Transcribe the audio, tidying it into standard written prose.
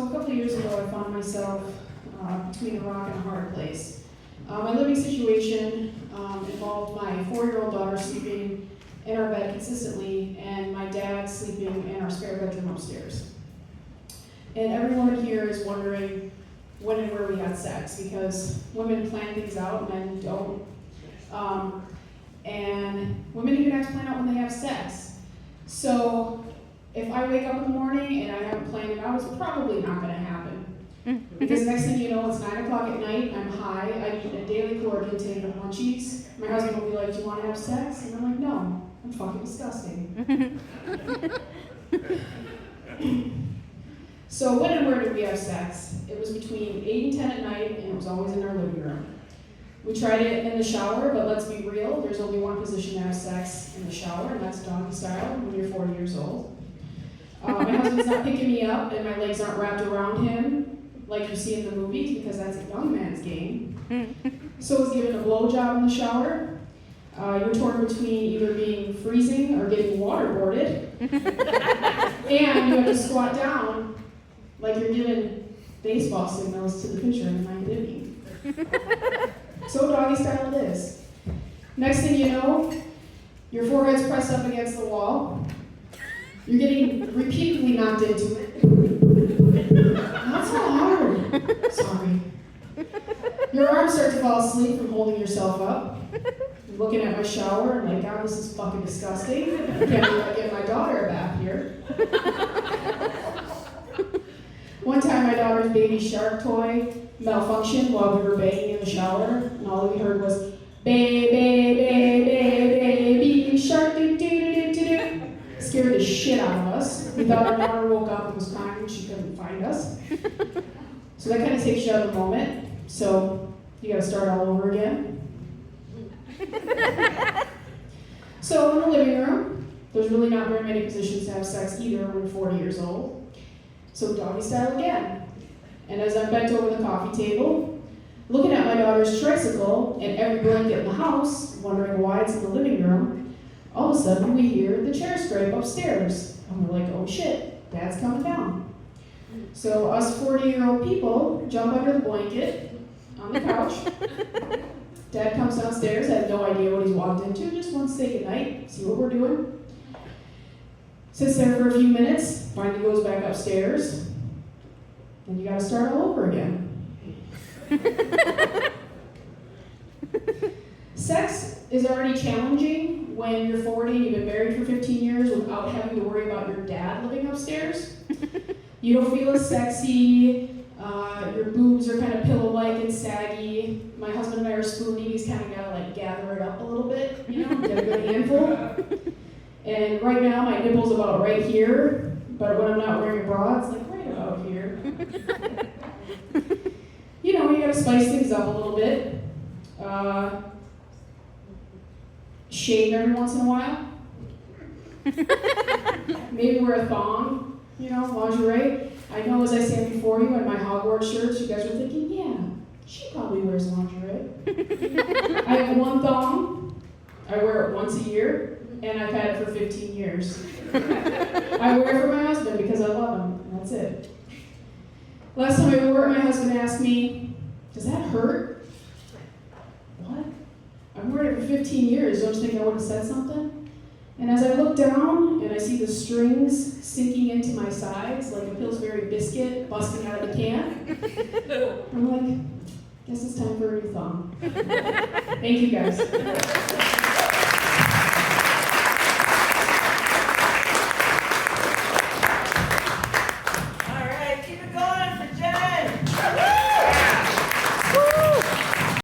So a couple of years ago, I found myself between a rock and a hard place. My living situation involved my 4-year-old daughter sleeping in our bed consistently, and my dad sleeping in our spare bedroom upstairs. And everyone here is wondering when and where we had sex, because women plan things out, men don't. And women even have to plan out when they have sex. So if I wake up in the morning and I haven't planned it out, it's probably not going to happen. Because next thing you know, it's 9 o'clock at night, I'm high, I eat a daily caloric intake of munchies. My husband will be like, do you want to have sex? And I'm like, no, I'm fucking disgusting. So when and where did we have sex? It was between 8 and 10 at night, and it was always in our living room. We tried it in the shower, but let's be real, there's only one position to have sex in the shower, and that's doggy style when you're 40 years old. My husband's not picking me up, and my legs aren't wrapped around him like you see in the movies, because that's a young man's game. So I was given a blowjob in the shower. You're torn between either being freezing or getting waterboarded. And you have to squat down like you're giving baseball signals to the pitcher in the ninth inning. So doggy style it is. Next thing you know, your forehead's pressed up against the wall. You're getting repeatedly knocked into it. Not so hard. Sorry. Your arms start to fall asleep from holding yourself up. I'm looking at my shower and like, God, this is fucking disgusting. I can't believe I get my daughter a bath here. One time my daughter's baby shark toy malfunctioned while we were banging in the shower, and all we heard was, baby shark, do-do-do-do-do. Scared the shit out of us. We thought our daughter woke up and was crying and she couldn't find us. So that kind of takes you out of the moment. So you gotta start all over again. So in the living room, there's really not very many positions to have sex either when you're 40 years old. So doggy style again. And as I'm bent over the coffee table, looking at my daughter's tricycle and every blanket in the house, wondering why it's in the living room, all of a sudden we hear the chair scrape upstairs. And we're like, oh shit, Dad's coming down. So us 40-year-old people jump under the blanket on the couch. Dad comes downstairs, I have no idea what he's walked into, just wants to say goodnight, see what we're doing. Sits there for a few minutes, finally goes back upstairs, and you gotta start all over again. Sex is already challenging when you're 40 and you've been married for 15 years without having to worry about your dad living upstairs. You don't feel as sexy, your boobs are kind of pillow-like and saggy. My husband and I are spooning, he's kind of gotta like gather it up a little bit, you know, get a good handful. And right now my nipple's about right here, but when I'm not wearing a bra, it's like right about here. You know, you gotta spice things up a little bit. Shave every once in a while. Maybe wear a thong, you know, lingerie. I know as I stand before you in my Hogwarts shirts, you guys are thinking, yeah, she probably wears lingerie. I have one thong. I wear it once a year, and I've had it for 15 years. I wear it for my husband because I love him, and that's it. Last time I wore it, my husband asked me, does that hurt? What? I've worn it for 15 years, don't you think I would have said something? And as I look down and I see the strings sinking into my sides like a Pillsbury biscuit busting out of the can, I'm like, guess it's time for a new thong. Thank you guys.